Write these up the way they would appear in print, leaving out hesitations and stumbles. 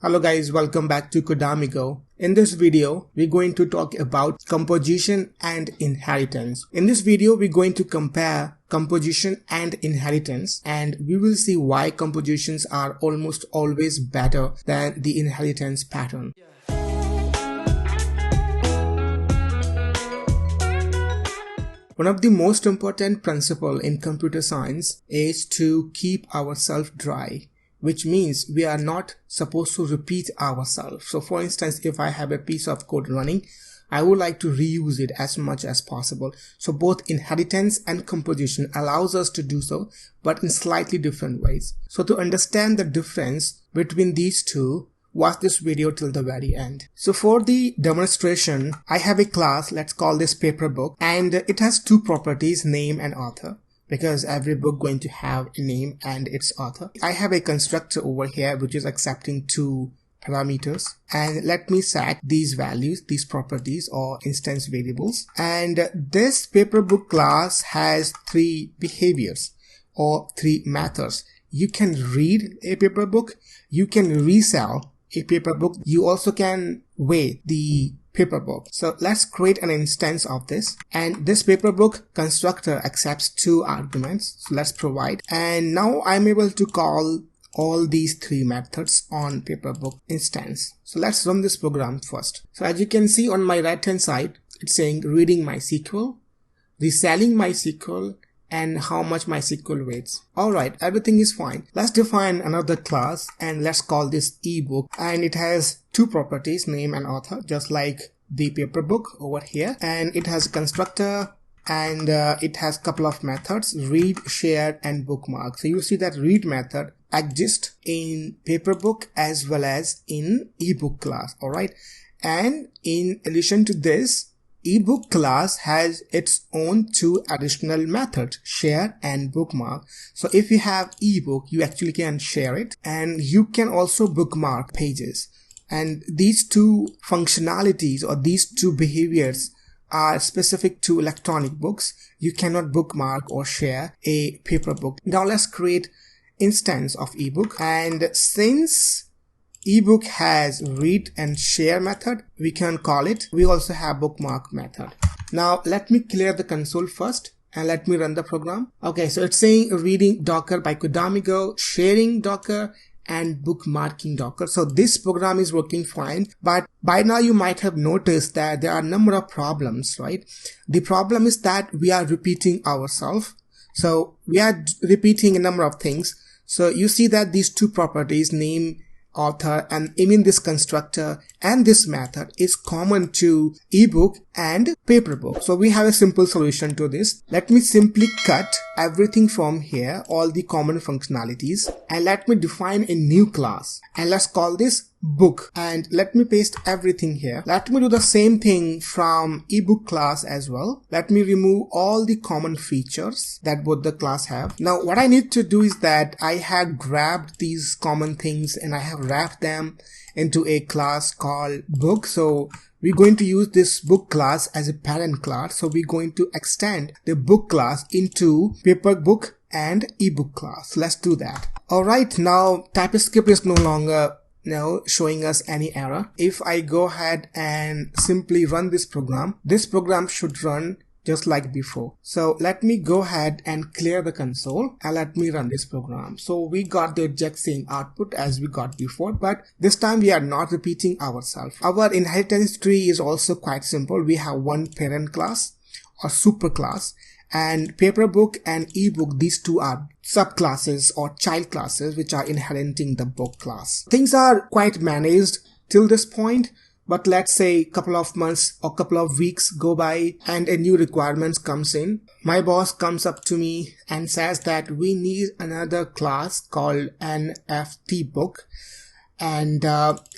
Hello guys, welcome back to Codamigo. In this video, we're going to talk about composition and inheritance. In this video, we're going to compare composition and inheritance, and we will see why compositions are almost always better than the inheritance pattern. One of the most important principles in computer science is to keep ourselves dry, which means we are not supposed to repeat ourselves. So for instance, if I have a piece of code running, I would like to reuse it as much as possible. So both inheritance and composition allows us to do so, but in slightly different ways. So to understand the difference between these two, watch this video till the very end. So for the demonstration, I have a class, let's call this paper book, and it has two properties, name and author, because every book going to have a name and its author. I have a constructor over here which is accepting two parameters, and let me set these values, these properties or instance variables. And this paper book class has three behaviors or three methods. You can read a paper book, you can resell a paper book, you also can weigh the paper book. So let's create an instance of this, and this paper book constructor accepts two arguments. So let's provide, and now I'm able to call all these three methods on paper book instance. So let's run this program first. So as you can see on my right hand side, it's saying reading MySQL, reselling MySQL, and how much MySQL weighs. Alright, everything is fine. Let's define another class and let's call this ebook, and it has two properties, name and author, just like the paper book over here. And it has a constructor, and it has a couple of methods, read, share, and bookmark. So you see that read method exists in paper book as well as in ebook class. Alright, and in addition to this, ebook class has its own two additional methods, share and bookmark. So if you have ebook, you actually can share it, and you can also bookmark pages. And these two functionalities or these two behaviors are specific to electronic books. You cannot bookmark or share a paper book. Now let's create instance of ebook, and since ebook has read and share method, we can call it. We also have bookmark method. Now let me clear the console first and let me run the program. Okay, so it's saying reading Docker by Codamigo, sharing Docker, and bookmarking Docker. So this program is working fine, but by now you might have noticed that there are a number of problems, right? The problem is that we are repeating ourselves. So we are repeating a number of things. So you see that these two properties, name, author, and even this constructor and this method is common to ebook and paper book. So we have a simple solution to this. Let me simply cut everything from here, all the common functionalities, and let me define a new class, and let's call this book, and let me paste everything here. Let me do the same thing from ebook class as well. Let me remove all the common features that both the class have. Now what I need to do is that I have grabbed these common things and I have wrapped them into a class called book. So we're going to use this book class as a parent class. So we're going to extend the book class into paper book and ebook class. Let's do that. Alright, now Typescript is no longer showing us any error. If I go ahead and simply run this program should run just like before. So let me go ahead and clear the console and let me run this program. So we got the exact same output as we got before, but this time we are not repeating ourselves. Our inheritance tree is also quite simple. We have one parent class or super class, and paper book and ebook, these two are subclasses or child classes which are inheriting the book class. Things are quite managed till this point, but let's say a couple of months or couple of weeks go by and a new requirements comes in. My boss comes up to me and says that we need another class called NFT book, and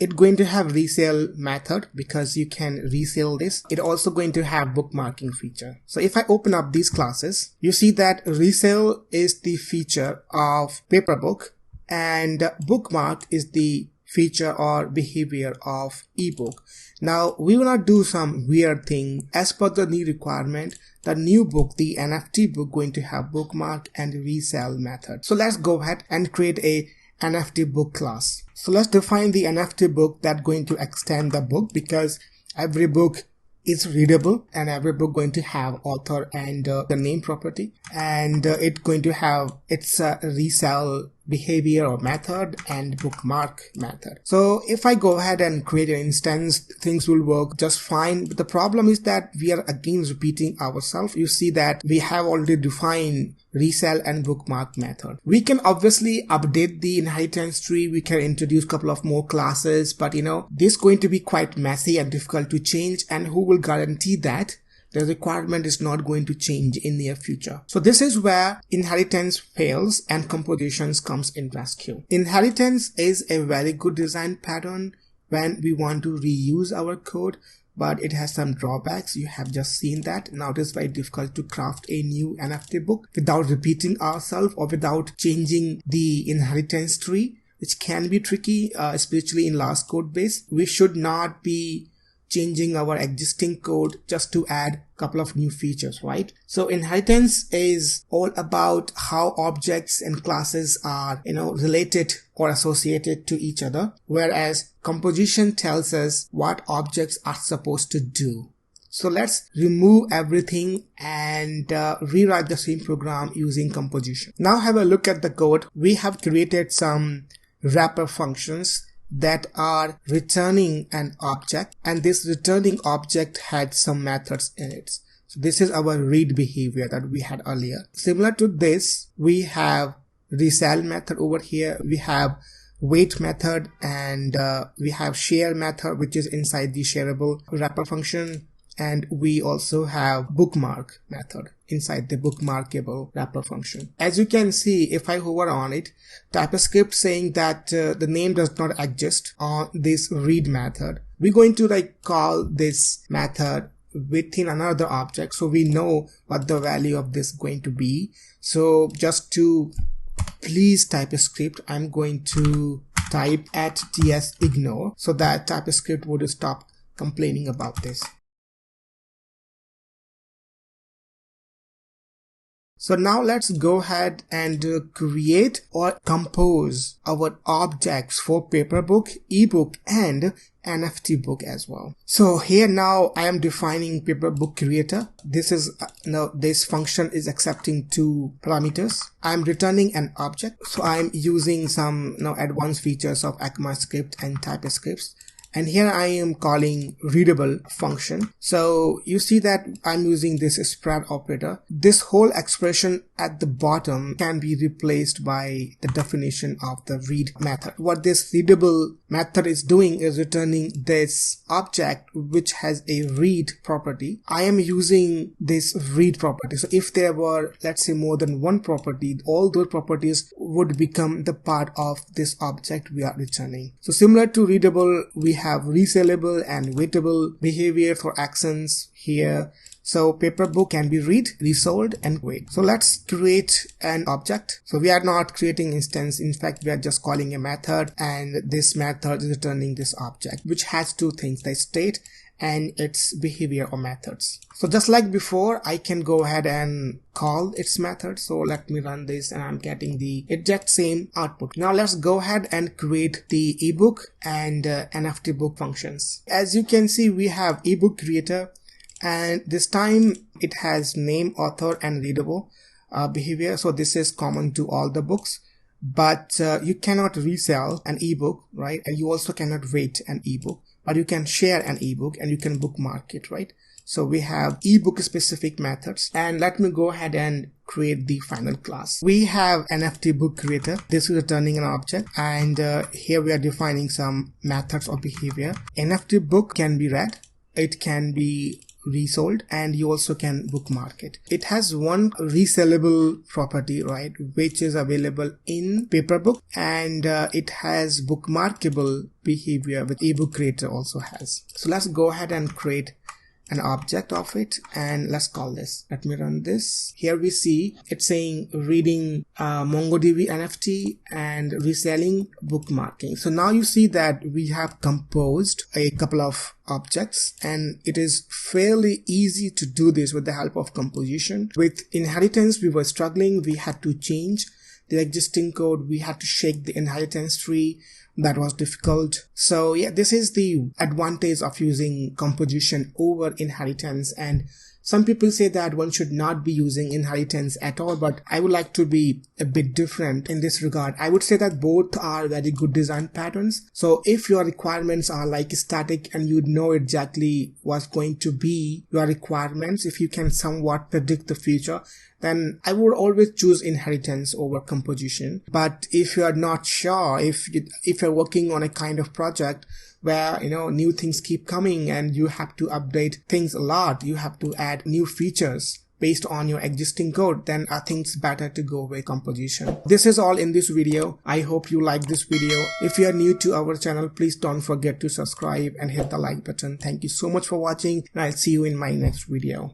it's going to have resale method because you can resell this. It also going to have bookmarking feature. So if I open up these classes, you see that resale is the feature of paper book and bookmark is the feature or behavior of ebook. Now we will not do some weird thing. As per the new requirement, the new book, the NFT book, going to have bookmark and resell method. So let's go ahead and create a NFT book class. So let's define the NFT book that's going to extend the book, because every book is readable and every book going to have author and the name property, and it's going to have its resell behavior or method and bookmark method. So if I go ahead and create an instance, things will work just fine. But the problem is that we are again repeating ourselves. You see that we have already defined resell and bookmark method. We can obviously update the inheritance tree. We can introduce a couple of more classes, but this is going to be quite messy and difficult to change, and who will guarantee that the requirement is not going to change in near future? So this is where inheritance fails and compositions comes in rescue. Inheritance is a very good design pattern when we want to reuse our code, but it has some drawbacks. You have just seen that. Now it is very difficult to craft a new NFT book without repeating ourselves or without changing the inheritance tree, which can be tricky, especially in large code base. We should not be changing our existing code just to add a couple of new features, right? So inheritance is all about how objects and classes are, related or associated to each other, whereas composition tells us what objects are supposed to do. So let's remove everything and rewrite the same program using composition. Now have a look at the code. We have created some wrapper functions that are returning an object, and this returning object had some methods in it. So this is our read behavior that we had earlier. Similar to this, we have resell method over here. We have wait method, and we have share method, which is inside the shareable wrapper function. And we also have bookmark method inside the bookmarkable wrapper function. As you can see, if I hover on it, Typescript saying that the name does not exist on this read method. We're going to call this method within another object, so we know what the value of this is going to be. So just to please Typescript, I'm going to type @ts_ignore so that Typescript would stop complaining about this. So now let's go ahead and create or compose our objects for paper book, ebook, and NFT book as well. So here now I am defining paper book creator. This is now this function is accepting two parameters. I'm returning an object. So I'm using some advanced features of ECMAScript and Typescript. And here I am calling readable function. So you see that I'm using this spread operator. This whole expression at the bottom can be replaced by the definition of the read method. What this readable method is doing is returning this object which has a read property. I am using this read property. So if there were, let's say, more than one property, all those properties would become the part of this object we are returning. So similar to readable, we have resellable and waitable behavior for actions here. So paper book can be read, resold, and wait. So let's create an object. So we are not creating instance. In fact, we are just calling a method, and this method is returning this object, which has two things, the state and its behavior or methods. So just like before, I can go ahead and call its method. So let me run this, and I'm getting the exact same output. Now let's go ahead and create the ebook and NFT book functions. As you can see, we have ebook creator, and this time it has name, author, and readable behavior. So this is common to all the books, but you cannot resell an ebook, right? And you also cannot rate an ebook, but you can share an ebook and you can bookmark it, right? So we have ebook specific methods, and let me go ahead and create the final class. We have NFT book creator. This is returning an object, and here we are defining some methods of behavior. NFT book can be read, it can be resold, and you also can bookmark it. It has one resellable property, right, which is available in paper book, and it has bookmarkable behavior, which ebook creator also has. So let's go ahead and create an object of it, and let's call this. Let me run this. Here we see it's saying reading MongoDB NFT and reselling bookmarking. So now you see that we have composed a couple of objects, and it is fairly easy to do this with the help of composition. With inheritance, we were struggling. We had to change the existing code, we had to shake the inheritance tree. That was difficult. So yeah, this is the advantage of using composition over inheritance. And some people say that one should not be using inheritance at all, but I would like to be a bit different in this regard. I would say that both are very good design patterns. So if your requirements are like static and you know exactly what's going to be your requirements, if you can somewhat predict the future, then I would always choose inheritance over composition. But if you are not sure, if you're working on a kind of project where new things keep coming and you have to update things a lot, you have to add new features based on your existing code, then I think it's better to go with composition. This is all in this video. I hope you like this video. If you are new to our channel, please don't forget to subscribe and hit the like button. Thank you so much for watching, and I'll see you in my next video.